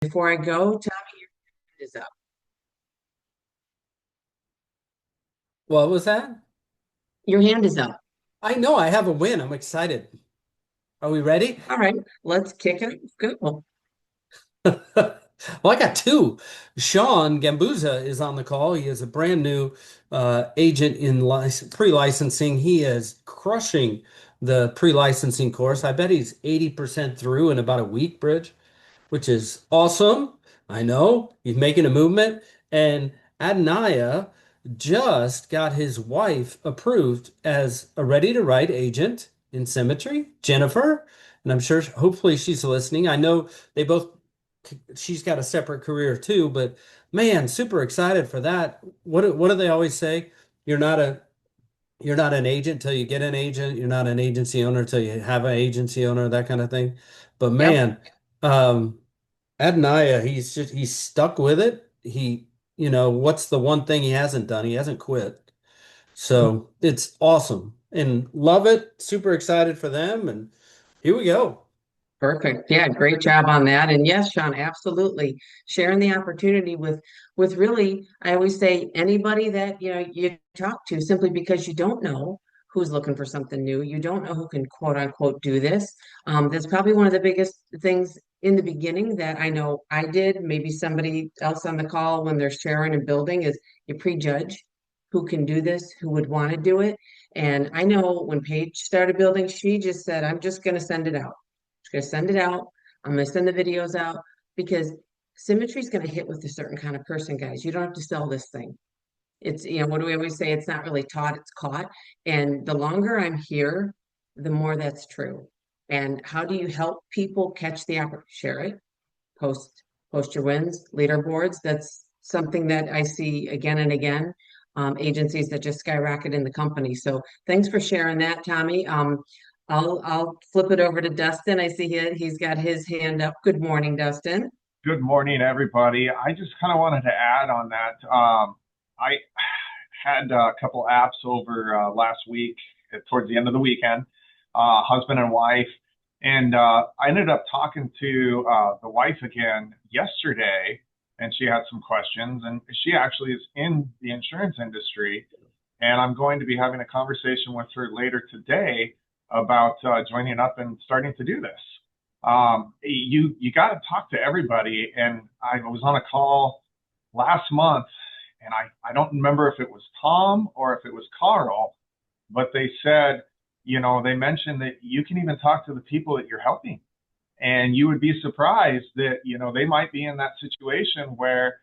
before I go, Tommy, your hand is up. What was that? Your hand is up. I know I have a win. I'm excited. Are we ready? All right, let's kick it. Go. Well, I got two. Sean Gambuza is on the call. He is a brand new agent in pre-licensing. He is crushing the pre-licensing course. I bet he's 80% through in about a week, Bridge, which is awesome. I know he's making a movement. And Adnaya just got his wife approved as a ready to write agent in Symmetry, Jennifer. And I'm sure, hopefully, she's listening. I know they both, she's got a separate career too, but man, super excited for that. What do they always say? You're not a you're not an agent till you get an agent. You're not an agency owner till you have an agency owner, that kind of thing. But Yep, man, um, Adnaya, he's stuck with it. What's the one thing he hasn't done? He hasn't quit. So it's awesome and love it. Super excited for them. And here we go. perfect. Yeah, great job on that. And yes, Sean, absolutely. Sharing the opportunity with really, I always say anybody that you talk to simply because you don't know who's looking for something new. You don't know who can quote unquote do this. That's probably one of the biggest things in the beginning that I know I did. Maybe somebody else on the call when they're sharing and building is you prejudge who can do this, who would want to do it. And I know when Paige started building, she just said, I'm just going to send it out. Just gonna send it out. I'm gonna send the videos out because symmetry is gonna hit with a certain kind of person, guys. You don't have to sell this thing. It's, what do we always say? It's not really taught, it's caught. And the longer I'm here, the more that's true. And how do you help people catch the opportunity? Share it, post, post your wins, leaderboards. That's something that I see again and again. Agencies that just skyrocket in the company. So thanks for sharing that, Tommy. I'll flip it over to Dustin. I see he's got his hand up. Good morning, Dustin. Good morning, everybody. I just kind of wanted to add on that. I had a couple apps over last week, towards the end of the weekend, husband and wife, and I ended up talking to the wife again yesterday, and she had some questions, and she actually is in the insurance industry, and I'm going to be having a conversation with her later today about joining up and starting to do this. You got to talk to everybody. And I was on a call last month, and I don't remember if it was Tom or if it was Carl, but they said, they mentioned that you can even talk to the people that you're helping. And you would be surprised that, they might be in that situation where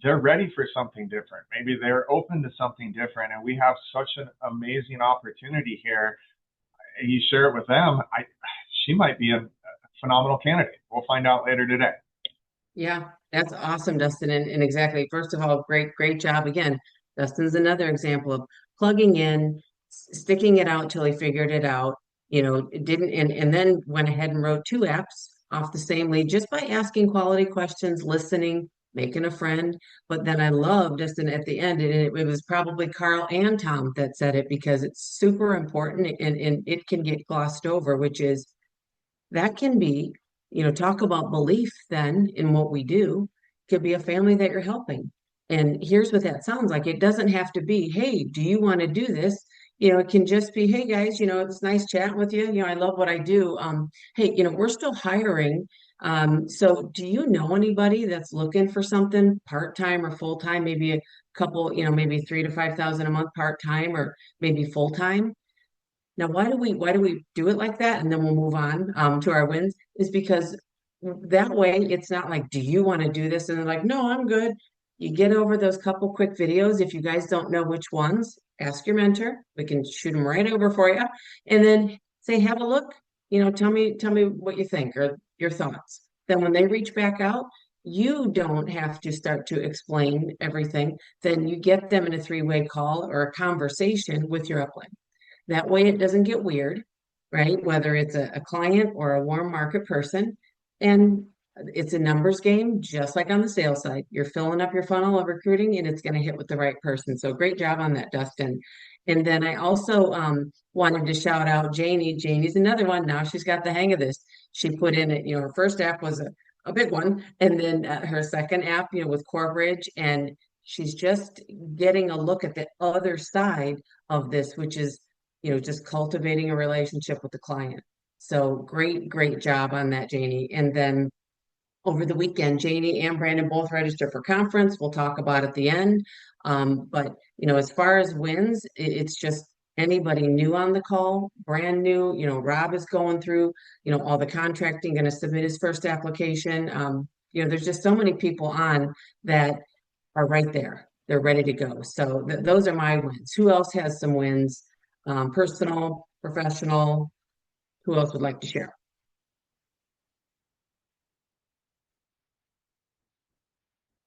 they're ready for something different. Maybe they're open to something different. And we have such an amazing opportunity here. You share it with them. She might be a phenomenal candidate. We'll find out later today. Yeah, that's awesome, Dustin. And exactly, first of all, great job. Again, Dustin's another example of plugging in, sticking it out till he figured it out. It didn't, and then went ahead and wrote two apps off the same lead just by asking quality questions, listening, making a friend. But then I love Dustin at the end, and it was probably Carl and Tom that said it because it's super important and it can get glossed over, which is that can be, talk about belief then in what we do, could be a family that you're helping. And here's what that sounds like. It doesn't have to be, hey, do you want to do this? It can just be, hey guys, it's nice chatting with you. I love what I do. Hey, we're still hiring. So do you know anybody that's looking for something part-time or full-time, maybe a couple, maybe 3 to 5 thousand a month part-time or maybe full-time? Now, why do we do it like that? And then we'll move on to our wins is because that way it's not like, do you want to do this? And they're like, no, I'm good. You get over those couple quick videos. If you guys don't know which ones, ask your mentor. We can shoot them right over for you. And then say, have a look, tell me what you think or your thoughts. Then when they reach back out, you don't have to start to explain everything. Then you get them in a three-way call or a conversation with your upline. That way it doesn't get weird, right? Whether it's a client or a warm market person. And it's a numbers game, just like on the sales side. You're filling up your funnel of recruiting and it's going to hit with the right person. So great job on that, Dustin. And then I also wanted to shout out Janie. Janie's another one. Now she's got the hang of this. She put in it, her first app was a big one. And then her second app, with Corbridge, and she's just getting a look at the other side of this, which is, just cultivating a relationship with the client. So great, great job on that, Janie. And then over the weekend, Janie and Brandon both registered for conference. We'll talk about at the end. But as far as wins, it's just anybody new on the call, brand new. Rob is going through, all the contracting, going to submit his first application. There's just so many people on that are right there. They're ready to go. So those are my wins. Who else has some wins? Personal, professional. Who else would like to share?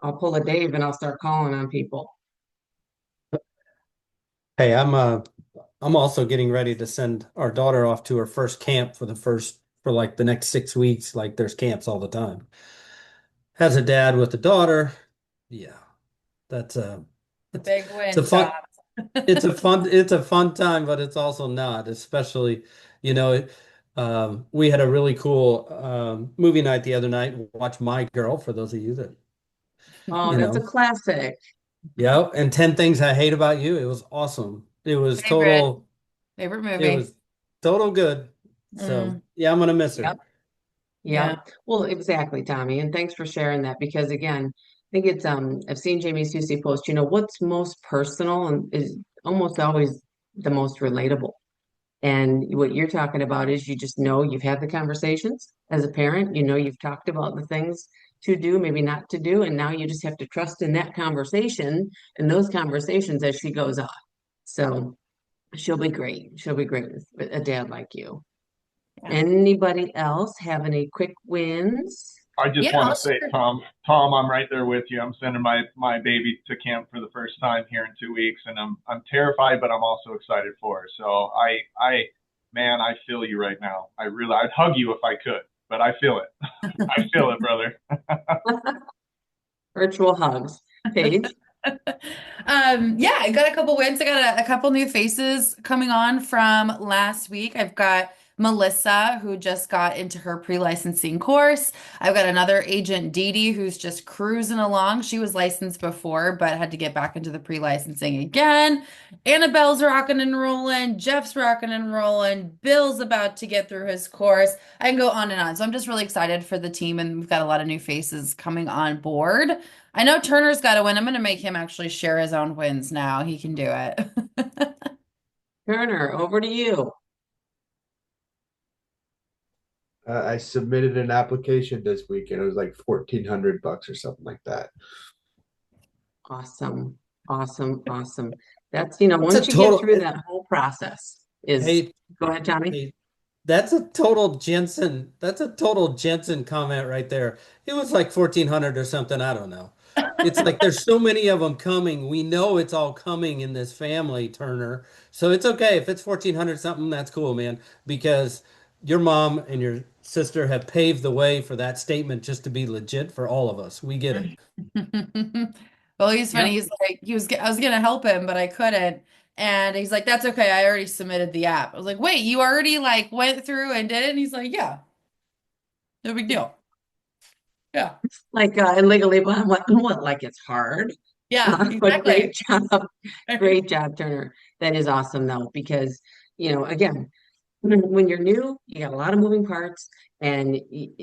I'll pull a Dave and I'll start calling on people. Hey, I'm also getting ready to send our daughter off to her first camp for like the next 6 weeks. Like there's camps all the time. As a dad with a daughter, yeah, that's The big it's a win, fun Tom. it's a fun time, but it's also not, especially, you know, we had a really cool movie night the other night. Watch My Girl, for those of you that, Oh, you that's a know, classic. yeah, and 10 Things I Hate About You. It was awesome. Favorite favorite It movie. was total good. So Mm, yeah, I'm gonna miss Yep. her. yeah. Yep. Well, exactly, Tommy. And thanks for sharing that because again, I think it's I've seen Jamie Susie post, what's most personal and is almost always the most relatable. And what you're talking about is you just know you've had the conversations as a parent, you've talked about the things to do, maybe not to do, and now you just have to trust in that conversation and those conversations as she goes on. So she'll be great. She'll be great with a dad like you. Yeah. Anybody else have any quick wins? I just Yeah, want I'll to say, share. Tom, I'm right there with you. I'm sending my baby to camp for the first time here in 2 weeks, and I'm terrified, but I'm also excited for her. So man, I feel you right now. I'd hug you if I could, but I feel it. I feel it, brother. Virtual hugs. Paige? Yeah, I got a couple wins. I got a couple new faces coming on from last week. I've got Melissa, who just got into her pre-licensing course. I've got another agent, Dee Dee, who's just cruising along. She was licensed before, but had to get back into the pre-licensing again. Annabelle's rocking and rolling. Jeff's rocking and rolling. Bill's about to get through his course. I can go on and on. So I'm just really excited for the team, and we've got a lot of new faces coming on board. I know Turner's got to win. I'm going to make him actually share his own wins now. He can do it. Turner, over to you. I submitted an application this week and it was like $1,400 or something like that. Awesome. Awesome. Awesome. That's, It's a once you get total through that whole process is, hey, go ahead, Tommy. hey, that's a total Jensen comment right there. It was like 1,400 or something. I don't know. It's like there's so many of them coming. We know it's all coming in this family, Turner. So it's okay if it's 1,400 something. That's cool, man. Because your mom and your sister have paved the way for that statement just to be legit for all of us. We get it. Well, he's funny. Yep. He's like, I was gonna help him, but I couldn't. And he's like, that's okay. I already submitted the app. I was like, wait, you already like went through and did it? And he's like, yeah, no big deal. Yeah. Like in Legally Blonde, what, like it's hard? Yeah, But exactly. great job, Turner. That is awesome though, because, again, when you're new, you got a lot of moving parts, and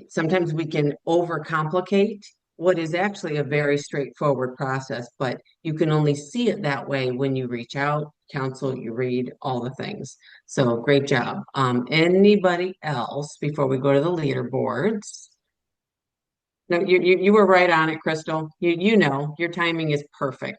sometimes we can overcomplicate what is actually a very straightforward process, but you can only see it that way when you reach out, counsel, you read all the things. So great job. Anybody else before we go to the leaderboards? No, you were right on it, Crystal. Your timing is perfect.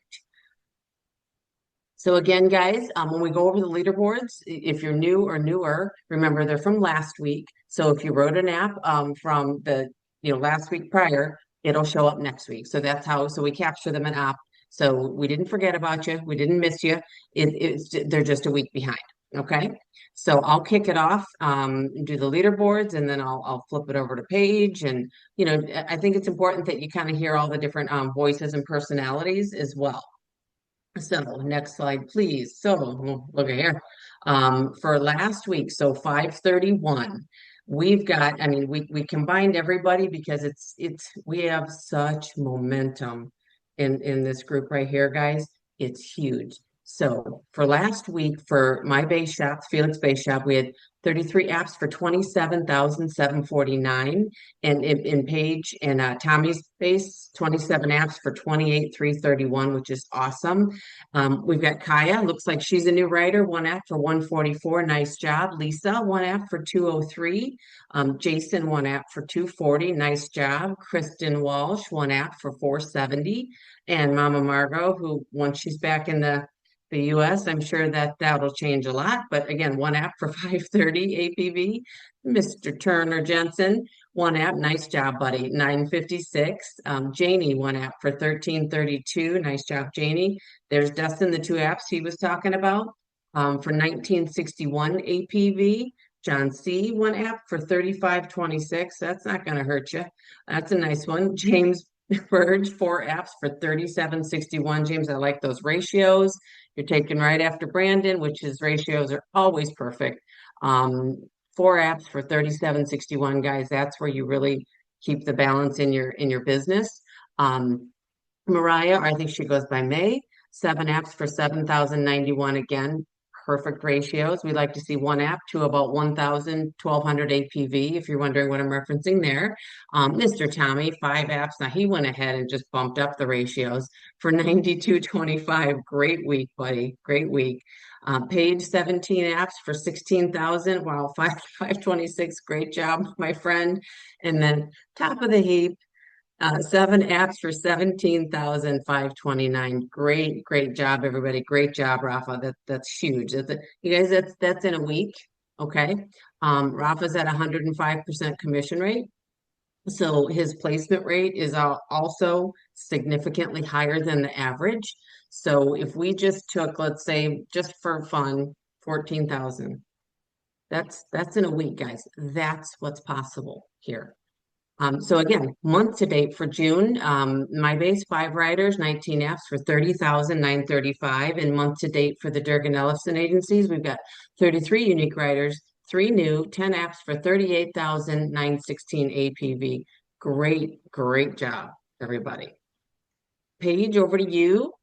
So again, guys, when we go over the leaderboards, if you're new or newer, remember they're from last week. So if you wrote an app from the last week prior, it'll show up next week. So that's how. So we capture them in app. So we didn't forget about you. We didn't miss you. They're just a week behind. Okay. So I'll kick it off, do the leaderboards, and then I'll flip it over to Paige. And I think it's important that you kind of hear all the different voices and personalities as well. So next slide, please. So look at here. For last week, so 531, we've got, I mean, we combined everybody because we have such momentum in this group right here, guys. It's huge. So for last week for my base shop, Felix Base Shop, we had 33 apps for 27,749, and in Paige and Tommy's base, 27 apps for 28,331, which is awesome. We've got Kaya, looks like she's a new writer, one app for 144. Nice job. Lisa, one app for 203. Jason, one app for 240. Nice job. Kristen Walsh, one app for 470. And Mama Margot, who once she's back in the US, I'm sure that that'll change a lot. But again, one app for 530 APV. Mr. Turner Jensen, one app. Nice job, buddy. 956. Janie, one app for 1332. Nice job, Janie. There's Dustin, the two apps he was talking about for 1961 APV. John C, one app for 3526. That's not going to hurt you. That's a nice one. James Burge, four apps for 3761. James, I like those ratios. You're taking right after Brandon, which his ratios are always perfect. Four apps for 3761, guys. That's where you really keep the balance in your business. Mariah, I think she goes by May. Seven apps for 7,091. Again, perfect ratios. We like to see one app to about 1,000, 1,200 APV, if you're wondering what I'm referencing there. Mr. Tommy, five apps. Now he went ahead and just bumped up the ratios for 92.25. Great week, buddy. Great week. Page 17 apps for 16,000. Wow, 526. Great job, my friend. And then top of the heap, seven apps for 17,529. Great job, everybody. Great job, Rafa. That's huge. You guys, that's in a week. Okay. Rafa's at 105% commission rate. So his placement rate is also significantly higher than the average. So if we just took, let's say, just for fun, 14,000, that's in a week, guys. That's what's possible here. So again, month to date for June, my base, five writers, 19 apps for 30,935. And month to date for the Durgan Ellison agencies, we've got 33 unique writers, three new, 10 apps for 38,916 APV. Great job, everybody. Paige, over to you.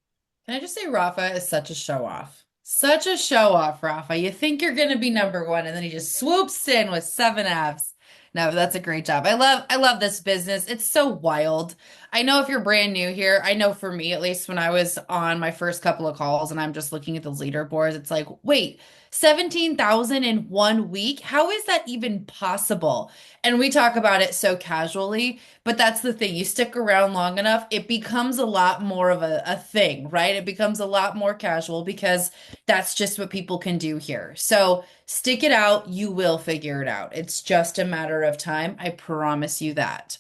Can I just say Rafa is such a show off? Such a show off, Rafa. You think you're gonna be number one, and then he just swoops in with seven apps. No, that's a great job. I love this business. It's so wild. I know if you're brand new here, I know for me, at least when I was on my first couple of calls and I'm just looking at the leaderboards, it's like, wait, 17,000 in 1 week? How is that even possible? And we talk about it so casually, but that's the thing. You stick around long enough, it becomes a lot more of a thing, right? It becomes a lot more casual because that's just what people can do here. So stick it out. You will figure it out. It's just a matter of time. I promise you that.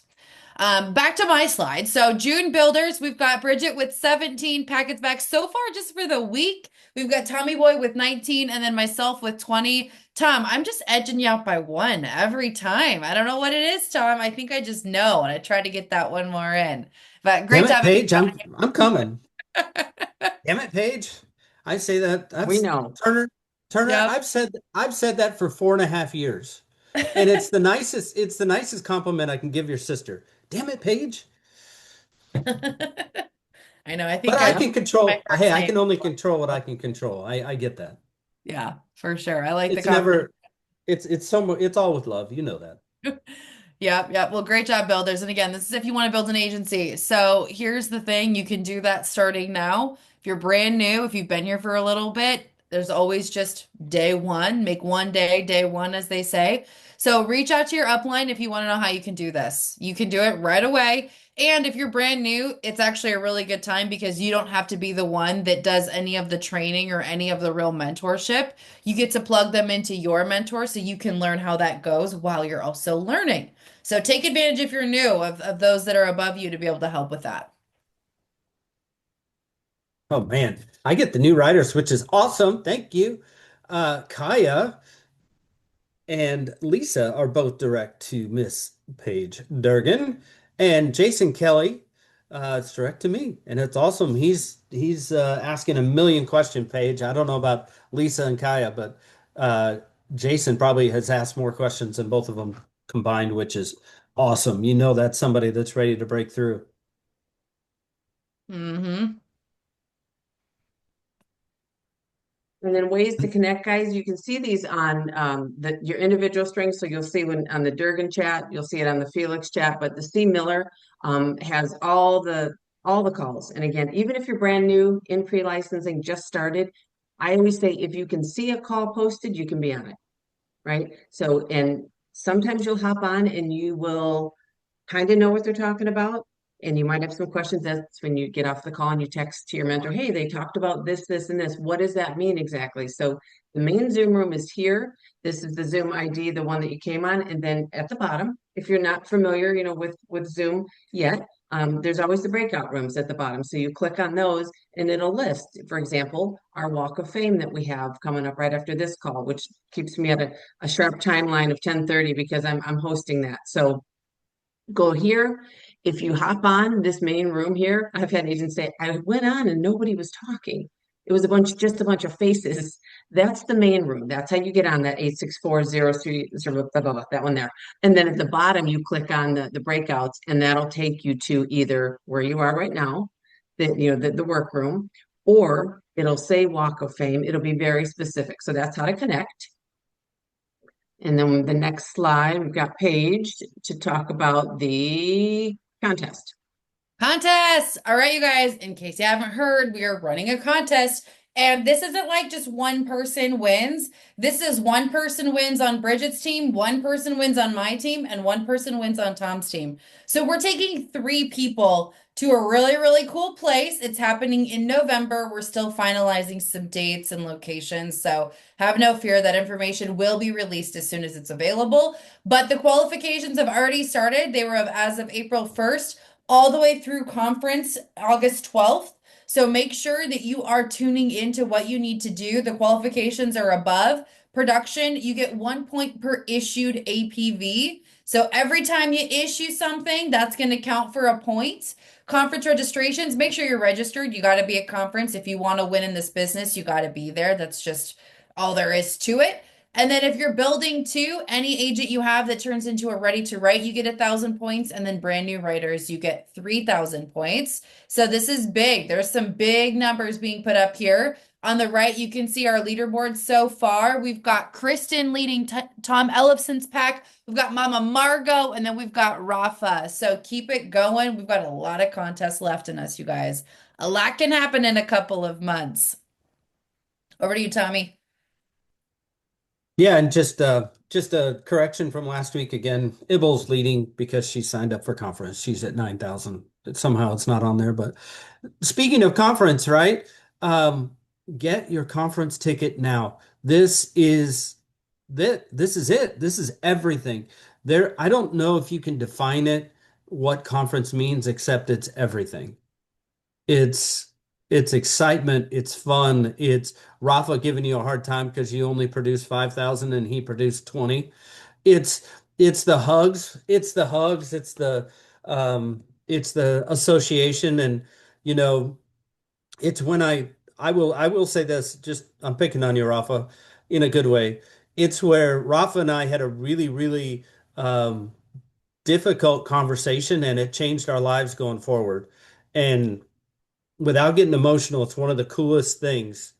Back to my slide. So June builders, we've got Bridget with 17 packets back so far just for the week. We've got Tommy Boy with 19 and then myself with 20. Tom, I'm just edging you out by one every time. I don't know what it is, Tom. I think I just know, and I try to get that one more in. But great Damn it, job. Paige, I'm coming. Damn it, Paige. I say that. We That's know. Turner. Yep. I've said that for 4.5 years. And it's the nicest compliment I can give your sister. Damn it, Paige. I know. I think But I I can control, my hey, first I name. can only control what I can control. I get that. Yeah, for sure. I like the It's compliment. never, it's all with love. You know that. Yep, yep. Well, great job, builders. And again, this is if you want to build an agency. So here's the thing, you can do that starting now. If you're brand new, if you've been here for a little bit, there's always just day one. Make one day one, as they say. So reach out to your upline if you want to know how you can do this. You can do it right away. And if you're brand new, it's actually a really good time because you don't have to be the one that does any of the training or any of the real mentorship. You get to plug them into your mentor so you can learn how that goes while you're also learning. So take advantage if you're new of those that are above you to be able to help with that. Oh man, I get the new writers, which is awesome. Thank you. Kaya and Lisa are both direct to Miss Paige Durgan, and Jason Kelly, it's direct to me, and it's awesome. He's asking a million question page. I don't know about Lisa and Kaya, but Jason probably has asked more questions than both of them combined, which is awesome. You know, that's somebody that's ready to break through. Mm-hmm. And then ways to connect, guys. You can see these on your individual strings. So you'll see when on the Durgan chat, you'll see it on the Felix chat, but the C Miller has all the calls. And again, even if you're brand new in pre-licensing, just started, I always say if you can see a call posted, you can be on it, right? So, and sometimes you'll hop on and you will kind of know what they're talking about. And you might have some questions. That's when you get off the call and you text to your mentor, hey, they talked about this, this, and this. What does that mean exactly? So the main Zoom room is here. This is the Zoom ID, the one that you came on. And then at the bottom, if you're not familiar, with Zoom yet, there's always the breakout rooms at the bottom. So you click on those and it'll list, for example, our Walk of Fame that we have coming up right after this call, which keeps me at a sharp timeline of 10:30 because I'm hosting that. So go here. If you hop on this main room here, I've had agents say, I went on and nobody was talking. It was just a bunch of faces. That's the main room. That's how you get on that 86403, that one there. And then at the bottom, you click on the breakouts, and that'll take you to either where you are right now, the workroom, or it'll say Walk of Fame. It'll be very specific. So that's how to connect. And then the next slide, we've got Paige to talk about the contest. Contest. All right, you guys, in case you haven't heard, we are running a contest. And this isn't like just one person wins. This is one person wins on Bridget's team, one person wins on my team, and one person wins on Tom's team. So we're taking 3 people to a really, really cool place. It's happening in November. We're still finalizing some dates and locations. So have no fear, that information will be released as soon as it's available. But the qualifications have already started. They were as of April 1st all the way through conference August 12th. So make sure that you are tuning into what you need to do. The qualifications are above. Production, you get 1 point per issued APV. So every time you issue something, that's going to count for a point. Conference registrations, make sure you're registered. You got to be at conference. If you want to win in this business, you got to be there. That's just all there is to it. And then if you're building too, any agent you have that turns into a ready to write, you get 1,000 points. And then brand new writers, you get 3,000 points. So this is big. There's some big numbers being put up here. On the right, you can see our leaderboard so far. We've got Kristen leading Tom Ellison's pack. We've got Mama Margot, and then we've got Rafa. So keep it going. We've got a lot of contests left in us, you guys. A lot can happen in a couple of months. Over to you, Tommy. Yeah, and just a correction from last week again. Ibel's leading because she signed up for conference. She's at 9,000. Somehow it's not on there. But speaking of conference, right? Get your conference ticket now. This is it. This is everything. I don't know if you can define it, what conference means, except it's everything. It's excitement, it's fun, it's Rafa giving you a hard time because you only produced 5,000 and he produced 20. It's it's the hugs, it's the association, and you know, it's when I will say this, just I'm picking on you, Rafa, in a good way. It's where Rafa and I had a really, really difficult conversation and it changed our lives going forward. And without getting emotional, it's one of the coolest things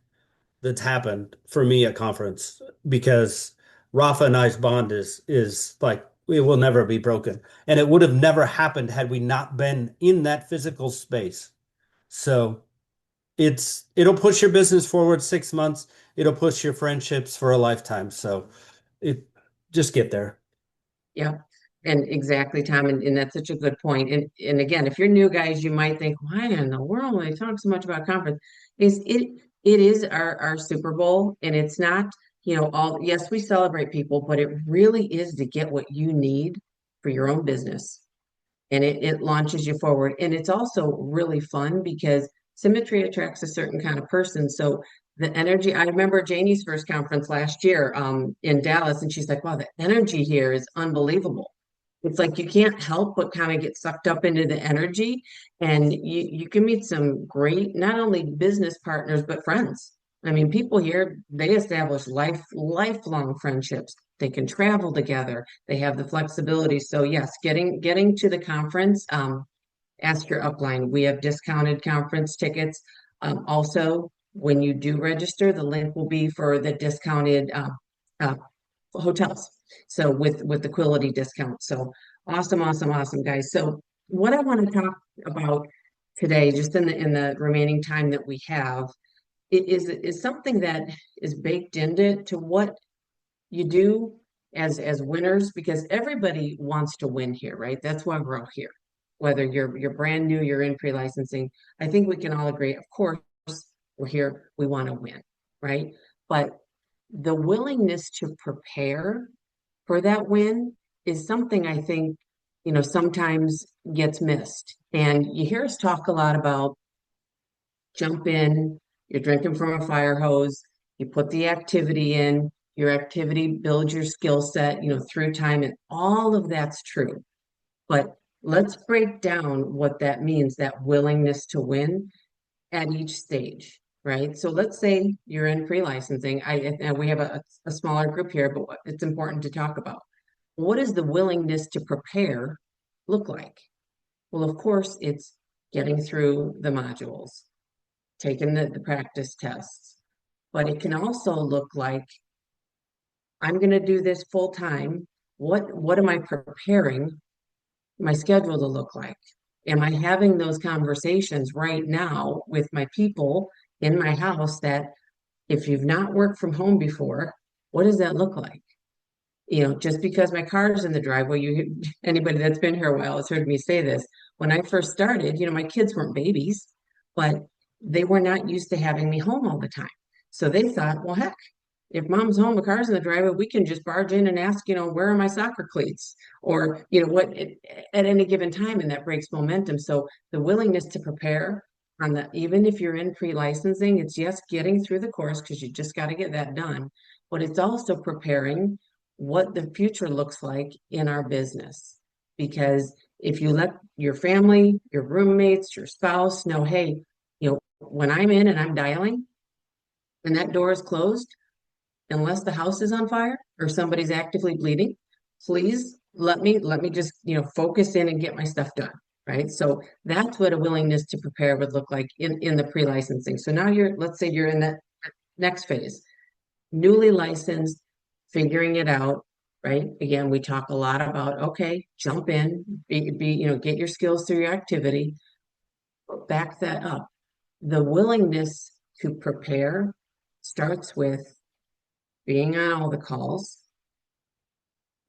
that's happened for me at conference because Rafa and I's bond is like it will never be broken. And it would have never happened had we not been in that physical space. So it'll push your business forward 6 months. It'll push your friendships for a lifetime. So it just get there. Yeah. And exactly, Tom, and that's such a good point. And again, if you're new guys, you might think, why in the world they talk so much about conference? It is our Super Bowl, and it's not, all yes, we celebrate people, but it really is to get what you need for your own business. And it launches you forward. And it's also really fun because symmetry attracts a certain kind of person. So the energy, I remember Janie's first conference last year in Dallas, and she's like, wow, the energy here is unbelievable. It's like you can't help but kind of get sucked up into the energy, and you can meet some great, not only business partners, but friends. I mean, people here, they establish lifelong friendships. They can travel together. They have the flexibility. So yes, getting to the conference, ask your upline. We have discounted conference tickets. Also, when you do register, the link will be for the discounted uh, hotels. So with the quality discount. So awesome, awesome, awesome, guys. So what I want to talk about today, just in the remaining time that we have, is something that is baked into what you do as winners, because everybody wants to win here, right? That's why we're all here. Whether you're brand new, you're in pre-licensing, I think we can all agree, of course, we're here, we want to win, right? But the willingness to prepare for that win is something I think, sometimes gets missed. And you hear us talk a lot about jump in, you're drinking from a fire hose, you put the activity in, your activity builds your skill set, through time, and all of that's true. But let's break down what that means, that willingness to win at each stage, right? So let's say you're in pre-licensing. And we have a smaller group here, but it's important to talk about. What does the willingness to prepare look like? Well, of course, it's getting through the modules, taking the practice tests, but it can also look like I'm going to do this full time. What am I preparing my schedule to look like? Am I having those conversations right now with my people in my house that if you've not worked from home before, what does that look like? Just because my car's in the driveway, anybody that's been here a while has heard me say this. When I first started, my kids weren't babies, but they were not used to having me home all the time. So they thought, well, heck, if mom's home, the car's in the driveway, we can just barge in and ask, where are my soccer cleats? Or, what at any given time, and that breaks momentum. So the willingness to prepare on the, even if you're in pre-licensing, it's yes, getting through the course because you just got to get that done, but it's also preparing what the future looks like in our business. Because if you let your family, your roommates, your spouse know, hey, when I'm in and I'm dialing and that door is closed, unless the house is on fire or somebody's actively bleeding, please let me just, focus in and get my stuff done. Right. So that's what a willingness to prepare would look like in the pre-licensing. So now let's say you're in that next phase, newly licensed, figuring it out, right? Again, we talk a lot about, okay, jump in, get your skills through your activity, but back that up. The willingness to prepare starts with being on all the calls,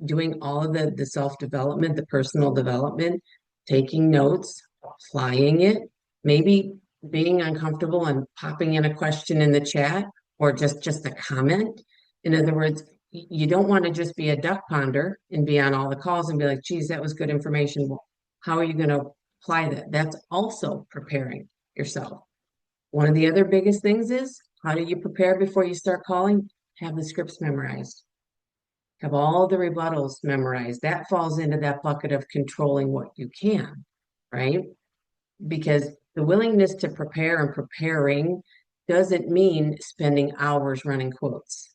doing all of the self-development, the personal development, taking notes, applying it, maybe being uncomfortable and popping in a question in the chat or just a comment. In other words, you don't want to just be a duck ponder and be on all the calls and be like, geez, that was good information. Well, how are you going to apply that? That's also preparing yourself. One of the other biggest things is, how do you prepare before you start calling? Have the scripts memorized. Have all the rebuttals memorized. That falls into that bucket of controlling what you can, right? Because the willingness to prepare and preparing doesn't mean spending hours running quotes,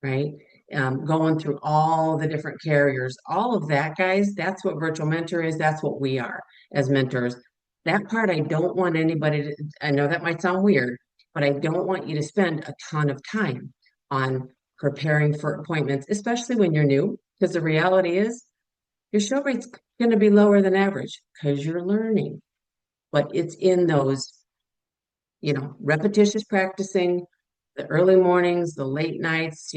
right? Going through all the different carriers, all of that, guys, that's what virtual mentor is. That's what we are as mentors. That part, I don't want anybody to, I know that might sound weird, but I don't want you to spend a ton of time on preparing for appointments, especially when you're new, because the reality is your show rate's going to be lower than average because you're learning. But it's in those, repetitious practicing, the early mornings, the late nights,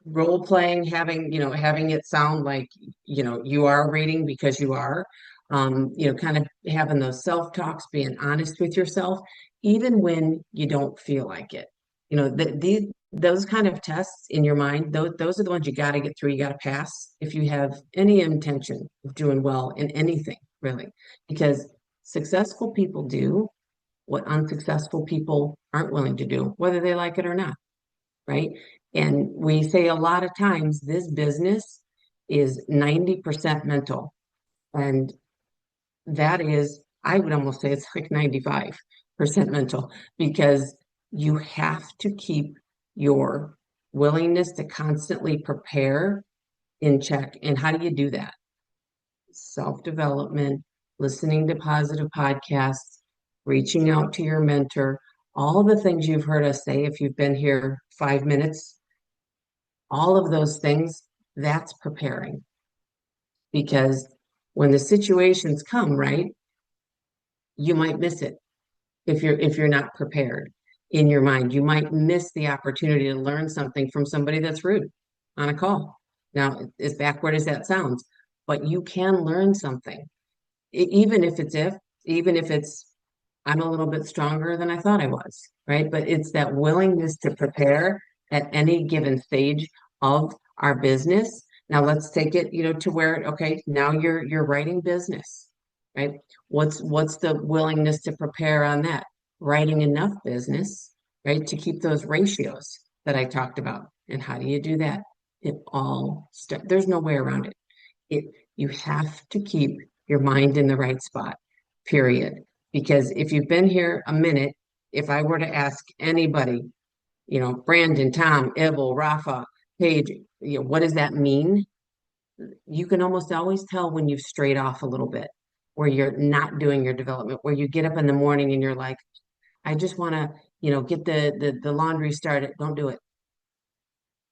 role playing, having it sound like, you are reading because you are, kind of having those self-talks, being honest with yourself, even when you don't feel like it. Those kind of tests in your mind, those are the ones you got to get through. You got to pass if you have any intention of doing well in anything, really, because successful people do what unsuccessful people aren't willing to do, whether they like it or not, right? And we say a lot of times this business is 90% mental. And that is, I would almost say it's like 95% mental, because You have to keep your willingness to constantly prepare in check. And how do you do that? Self-development, listening to positive podcasts, reaching out to your mentor, all the things you've heard us say if you've been here 5 minutes, all of those things, that's preparing. Because when the situations come, right, you might miss it if you're not prepared in your mind. You might miss the opportunity to learn something from somebody that's rude on a call. Now, as backward as that sounds, but you can learn something. Even if it's I'm a little bit stronger than I thought I was, right? But it's that willingness to prepare at any given stage of our business. Now let's take it, to where, okay, now you're writing business, right? What's the willingness to prepare on that? Writing enough business, right, to keep those ratios that I talked about. And how do you do that? There's no way around it. It You have to keep your mind in the right spot, period. Because if you've been here a minute, if I were to ask anybody, Brandon, Tom, Evel, Rafa, Paige, what does that mean? You can almost always tell when you've strayed off a little bit, where you're not doing your development, where you get up in the morning and you're like, I just want to, get the laundry started. Don't do it.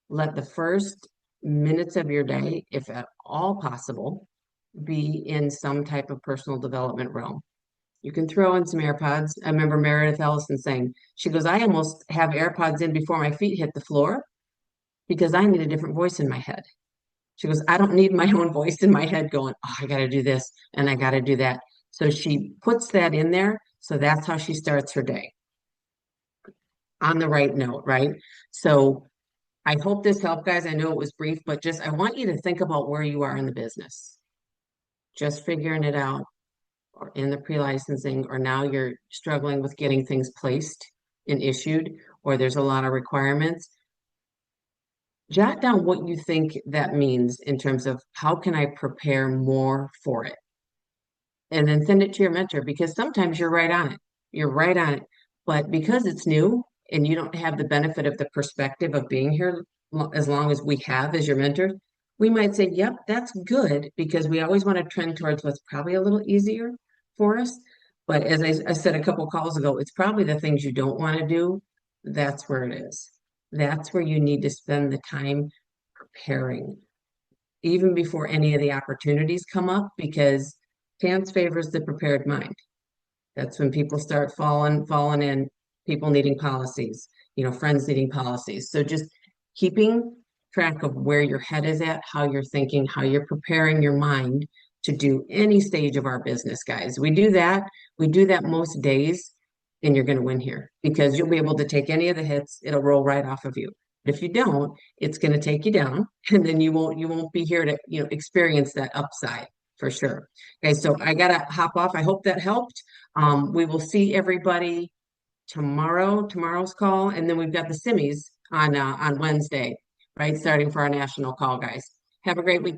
Let the first minutes of your day, if at all possible, be in some type of personal development realm. You can throw in some AirPods. I remember Meredith Ellison saying, she goes, I almost have AirPods in before my feet hit the floor because I need a different voice in my head. She goes, I don't need my own voice in my head going, oh, I got to do this and I got to do that. So she puts that in there. So that's how she starts her day on the right note, right? So I hope this helped, guys. I know it was brief, but just I want you to think about where you are in the business. Just figuring it out, or in the pre-licensing, or now you're struggling with getting things placed and issued, or there's a lot of requirements. Jot down what you think that means in terms of how can I prepare more for it? And then send it to your mentor, because sometimes you're right on it. You're right on it. But because it's new and you don't have the benefit of the perspective of being here as long as we have as your mentor, we might say, yep, that's good, because we always want to trend towards what's probably a little easier for us. But as I said a couple calls ago, it's probably the things you don't want to do. That's where it is. That's where you need to spend the time preparing, even before any of the opportunities come up, because chance favors the prepared mind. That's when people start falling in, people needing policies, friends needing policies. So just keeping track of where your head is at, how you're thinking, how you're preparing your mind to do any stage of our business, guys. We do that most days, and you're going to win here, because you'll be able to take any of the hits, it'll roll right off of you. But if you don't, it's going to take you down, and then you won't be here to, experience that upside for sure. Okay, so I gotta hop off. I hope that helped. We will see everybody tomorrow's call, and then we've got the Simmies on Wednesday, right? Starting for our national call, guys. Have a great weekend.